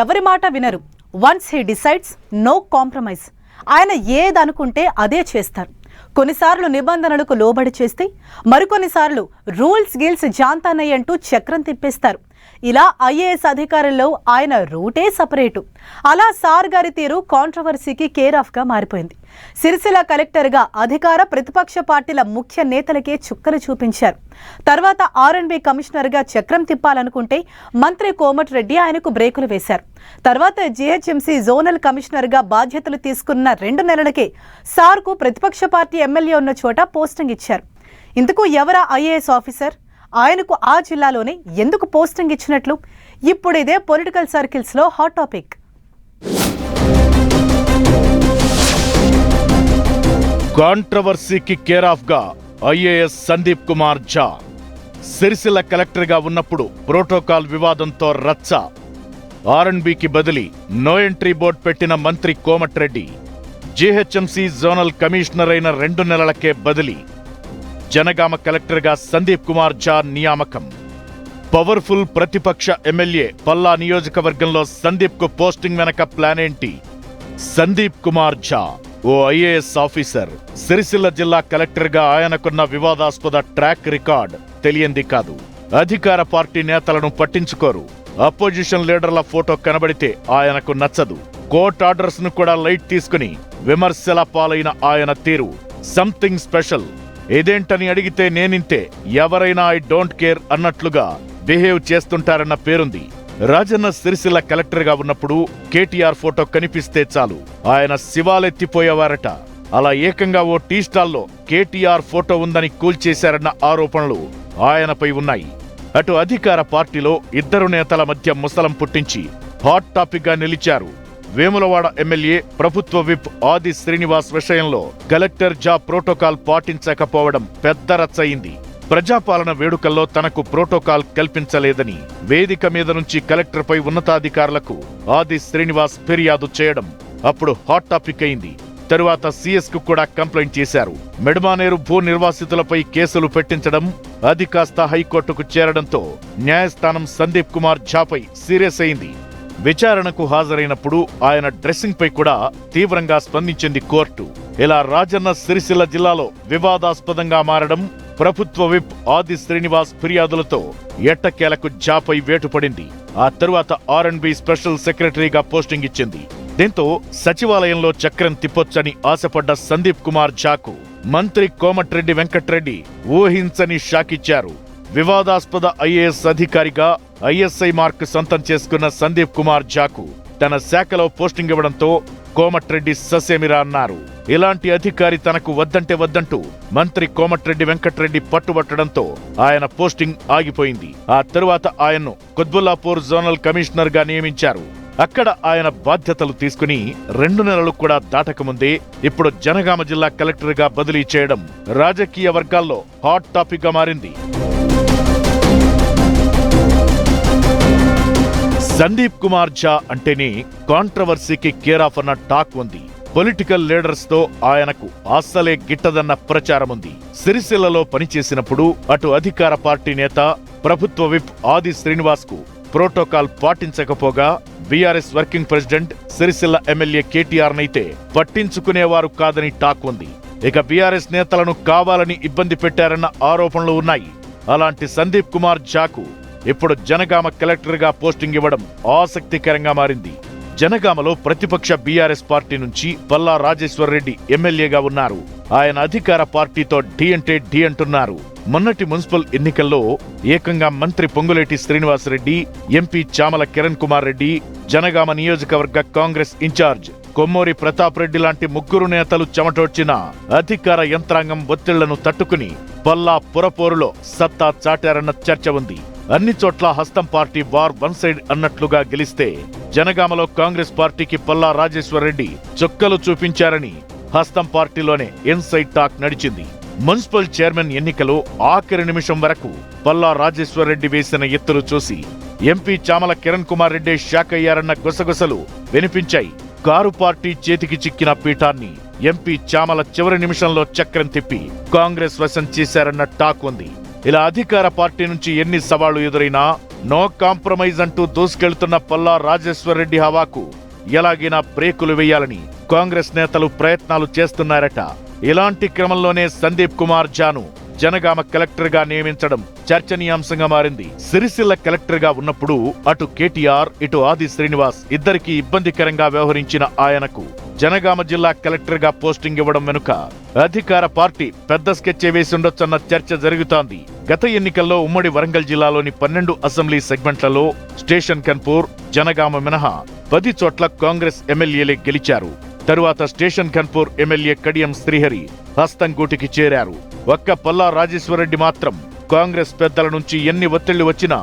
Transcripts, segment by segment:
ఎవరి మాట వినరు. Once he decides, no compromise. ఆయన ఏదనుకుంటే అదే చేస్తారు. కొన్నిసార్లు నిబంధనలకు లోబడి చేస్తే, మరికొన్నిసార్లు రూల్స్ గిల్స్ జాంతానయ్య అంటూ చక్రం తిప్పేస్తారు. ఇలా ఐఏఎస్ అధికారుల్లో ఆయన రూటే సపరేటు. అలా సార్ గారి తీరు కాంట్రవర్సీకి కేర్ ఆఫ్ గా మారిపోయింది. సిరిసిల్ల కలెక్టర్గా అధికార ప్రతిపక్ష పార్టీల ముఖ్య నేతలకే చుక్కలు చూపించారు. తర్వాత R&B కమిషనర్గా చక్రం తిప్పాలనుకుంటే మంత్రి కోమటిరెడ్డి ఆయనకు బ్రేకులు వేశారు. తర్వాత GHMC జోనల్ కమిషనర్గా బాధ్యతలు తీసుకున్న 2 నెలలకే సార్కు ప్రతిపక్ష పార్టీ ఎమ్మెల్యే ఉన్న చోట పోస్టింగ్ ఇచ్చారు. ఇందుకు ఎవరా ఐఏఎస్ ఆఫీసర్? ఆయనకు ఆ జిల్లాలోనే ఎందుకు పోస్టింగ్ ఇచ్చినట్లు? ఇప్పుడు ఇదే పొలిటికల్ సర్కిల్స్ లో హాట్ టాపిక్. కాంట్రవర్సీకి కేర్ ఆఫ్ గా ఐఏఎస్ సందీప్ కుమార్ ఝా. సిరిసిల్ల కలెక్టర్ గా ఉన్నప్పుడు ప్రోటోకాల్ వివాదంతో రచ్చ. R&Bకి బదిలీ, నో ఎంట్రీ బోర్డు పెట్టిన మంత్రి కోమటిరెడ్డి. GHMC జోనల్ కమిషనర్ అయిన 2 నెలలకే బదిలీ. జనగామ కలెక్టర్గా సందీప్ కుమార్ ఝా నియామకం. పవర్ఫుల్ ప్రతిపక్ష ఎమ్మెల్యే పల్లా నియోజకవర్గంలో సందీప్ కు పోస్టింగ్ వెనక ప్లాన్ ఏంటి? సందీప్ కుమార్ ఝా ఓ ఐఏఎస్ ఆఫీసర్. సిరిసిల్ల జిల్లా కలెక్టర్గా ఆయనకున్న వివాదాస్పద ట్రాక్ రికార్డ్ తెలియంది కాదు. అధికార పార్టీ నేతలను పట్టించుకోరు. అపోజిషన్ లీడర్ల ఫోటో కనబడితే ఆయనకు నచ్చదు. కోర్ట్ ఆర్డర్స్ ను కూడా లైట్ తీసుకుని విమర్శల పాలైన ఆయన తీరు సంథింగ్ స్పెషల్. ఇదేంటని అడిగితే నేనింతే, ఎవరైనా ఐ డోంట్ కేర్ అన్నట్లుగా బిహేవ్ చేస్తుంటారన్న పేరుంది. రాజన్న సిరిసిల్ల కలెక్టర్గా ఉన్నప్పుడు KTR ఫోటో కనిపిస్తే చాలు ఆయన శివాలెత్తిపోయేవారట. అలా ఏకంగా ఓ టీ స్టాల్లో KTR ఫోటో ఉందని కూల్చేశారన్న ఆరోపణలు ఆయనపై ఉన్నాయి. అటు అధికార పార్టీలో 2 నేతల మధ్య ముసలం పుట్టించి హాట్ టాపిక్ గా నిలిచారు. వేములవాడ ఎమ్మెల్యే ప్రభుత్వ విప్ ఆది శ్రీనివాస్ విషయంలో కలెక్టర్ ఝా ప్రోటోకాల్ పాటించకపోవడం పెద్ద రచ్చయింది. ప్రజాపాలన వేడుకల్లో తనకు ప్రోటోకాల్ కల్పించలేదని వేదిక మీద నుంచి కలెక్టర్పై ఉన్నతాధికారులకు ఆది శ్రీనివాస్ ఫిర్యాదు చేయడం అప్పుడు హాట్ టాపిక్ అయింది. తరువాత CS కు కూడా కంప్లైంట్ చేశారు. మెడమానేరు భూ నిర్వాసితులపై కేసులు పెట్టించడం అది కాస్త హైకోర్టుకు చేరడంతో న్యాయస్థానం సందీప్ కుమార్ ఝాపై సీరియస్ అయింది. విచారణకు హాజరైనప్పుడు ఆయన డ్రెస్సింగ్ పై కూడా తీవ్రంగా స్పందించింది కోర్టు. ఇలా రాజన్న సిరిసిల్ల జిల్లాలో వివాదాస్పదంగా మారడం, ప్రభుత్వ విప్ ఆది శ్రీనివాస్ ఫిర్యాదులతో ఎట్టకేలకు ఝాపై వేటుపడింది. ఆ తరువాత R&B స్పెషల్ సెక్రటరీగా పోస్టింగ్ ఇచ్చింది. దీంతో సచివాలయంలో చక్రం తిప్పొచ్చని ఆశపడ్డ సందీప్ కుమార్ ఝాకు మంత్రి కోమటిరెడ్డి వెంకట్రెడ్డి ఊహించని షాకిచ్చారు. వివాదాస్పద ఐఏఎస్ అధికారిగా ISI మార్క్ సొంతం చేసుకున్న సందీప్ కుమార్ ఝాకు తన శాఖలో పోస్టింగ్ ఇవ్వడంతో కోమటిరెడ్డి ససేమిరా అన్నారు. ఇలాంటి అధికారి తనకు వద్దంటే వద్దంటూ మంత్రి కోమటిరెడ్డి వెంకట్రెడ్డి పట్టుబట్టడంతో ఆయన పోస్టింగ్ ఆగిపోయింది. ఆ తరువాత ఆయన్ను కుత్బుల్లాపూర్ జోనల్ కమిషనర్ గా నియమించారు. అక్కడ ఆయన బాధ్యతలు తీసుకుని 2 నెలలు కూడా దాటకముందే ఇప్పుడు జనగామ జిల్లా కలెక్టర్ గా బదిలీ చేయడం రాజకీయ వర్గాల్లో హాట్ టాపిక్ గా మారింది. సందీప్ కుమార్ ఝా అంటేనే కాంట్రవర్సీకి కేర్ ఆఫ్ అన్న టాక్ ఉంది. పొలిటికల్ లీడర్స్ తో ఆయనకు అస్సలే గిట్టదన్న ప్రచారం ఉంది. సిరిసిల్లలో పనిచేసినప్పుడు అటు అధికార పార్టీ నేత ప్రభుత్వ విప్ ఆది శ్రీనివాస్ కు ప్రోటోకాల్ పాటించకపోగా BRS working president Sircilla MLA KTR నైతే పట్టించుకునేవారు కాదని టాక్ ఉంది. ఇక BRS నేతలను కావాలని ఇబ్బంది పెట్టారన్న ఆరోపణలు ఉన్నాయి. అలాంటి సందీప్ కుమార్ ఝాకు ఇప్పుడు జనగామ కలెక్టర్ గా పోస్టింగ్ ఇవ్వడం ఆసక్తికరంగా మారింది. జనగామలో ప్రతిపక్ష BRS పార్టీ నుంచి పల్లా రాజేశ్వర్ రెడ్డి ఎమ్మెల్యేగా ఉన్నారు. ఆయన అధికార పార్టీతో ఢీ అంటే ఢీ అంటున్నారు. మొన్నటి మున్సిపల్ ఎన్నికల్లో ఏకంగా మంత్రి పొంగులేటి శ్రీనివాసరెడ్డి, MP చామల కిరణ్ కుమార్ రెడ్డి, జనగామ నియోజకవర్గ కాంగ్రెస్ ఇన్ఛార్జ్ కొమ్మూరి ప్రతాప్ రెడ్డి లాంటి 3 నేతలు చెమటోడ్చిన అధికార యంత్రాంగం ఒత్తిళ్లను తట్టుకుని పల్లా పురపోరులో సత్తా చాటారన్న చర్చ ఉంది. అన్ని చోట్ల హస్తం పార్టీ వార్ వన్ సైడ్ అన్నట్లుగా గెలిస్తే జనగామలో కాంగ్రెస్ పార్టీకి పల్లా రాజేశ్వర్ రెడ్డి చుక్కలు చూపించారని హస్తం పార్టీలోనే ఇన్సైడ్ టాక్ నడిచింది. మున్సిపల్ చైర్మన్ ఎన్నికలో ఆఖరి నిమిషం వరకు పల్లా రాజేశ్వర్ రెడ్డి వేసిన ఎత్తులు చూసి MP చామల కిరణ్ కుమార్ రెడ్డి షాక్ అయ్యారన్న గుసగుసలు వినిపించాయి. కారు పార్టీ చేతికి చిక్కిన పీఠాన్ని MP చామల చివరి నిమిషంలో చక్రం తిప్పి కాంగ్రెస్ వశం చేశారన్న టాక్ ఉంది. ఇలా అధికార పార్టీ నుంచి ఎన్ని సవాళ్లు ఎదురైనా నో కాంప్రమైజ్ అంటూ దూసుకెళ్తున్న పల్లా రాజేశ్వరరెడ్డి హవాకు ఎలాగైనా బ్రేకులు వేయాలని కాంగ్రెస్ నేతలు ప్రయత్నాలు చేస్తున్నారట. ఇలాంటి క్రమంలోనే సందీప్ కుమార్ ఝాను జనగామ కలెక్టర్ గా నియమించడం చర్చనీయాంశంగా మారింది. సిరిసిల్ల కలెక్టర్ గా ఉన్నప్పుడు అటు కేటీఆర్ ఇటు ఆది శ్రీనివాస్ ఇద్దరికీ ఇబ్బందికరంగా వ్యవహరించిన ఆయనకు జనగామ జిల్లా కలెక్టర్ గా పోస్టింగ్ ఇవ్వడం వెనుక అధికార పార్టీ పెద్ద స్కెచ్ వేసి ఉండొచ్చన్న చర్చ జరుగుతోంది. గత ఎన్నికల్లో ఉమ్మడి వరంగల్ జిల్లాలోని 12 అసెంబ్లీ సెగ్మెంట్లలో స్టేషన్ కన్పూర్, జనగామ మినహా 10 చోట్ల కాంగ్రెస్ ఎమ్మెల్యేలే గెలిచారు. తరువాత స్టేషన్ కన్పూర్ ఎమ్మెల్యే కడియం శ్రీహరి హస్తంగూటికి చేరారు. ఒక్క పల్లా రాజేశ్వరరెడ్డి మాత్రం కాంగ్రెస్ పెద్దల నుంచి ఎన్ని ఒత్తిళ్లు వచ్చినా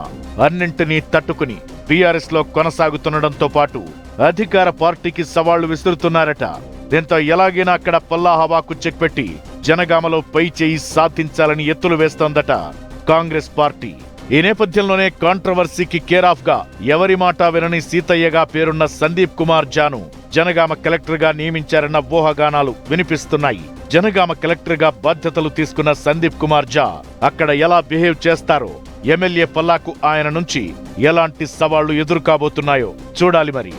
అన్నింటినీ తట్టుకుని టీఆర్ఎస్ లో కొనసాగుతుండటంతో పాటు అధికార పార్టీకి సవాళ్లు విసురుతున్నారట. దీంతో ఎలాగైనా అక్కడ పల్లా హవాకు చెక్ పెట్టి జనగామలో పై చేయి సాధించాలని ఎత్తులు వేస్తోందట కాంగ్రెస్ పార్టీ. ఈ నేపథ్యంలోనే కాంట్రవర్సీకి కేరాఫ్ గా ఎవరి మాట వినని సీతయ్యగా పేరున్న సందీప్ కుమార్ ఝాను జనగామ కలెక్టర్ గా నియమించారన్న ఊహాగానాలు వినిపిస్తున్నాయి. జనగామ కలెక్టర్ గా బాధ్యతలు తీసుకున్న సందీప్ కుమార్ ఝా అక్కడ ఎలా బిహేవ్ చేస్తారో, ఎమ్మెల్యే పల్లాకు ఆయన నుంచి ఎలాంటి సవాళ్లు ఎదురు కాబోతున్నాయో చూడాలి మరి.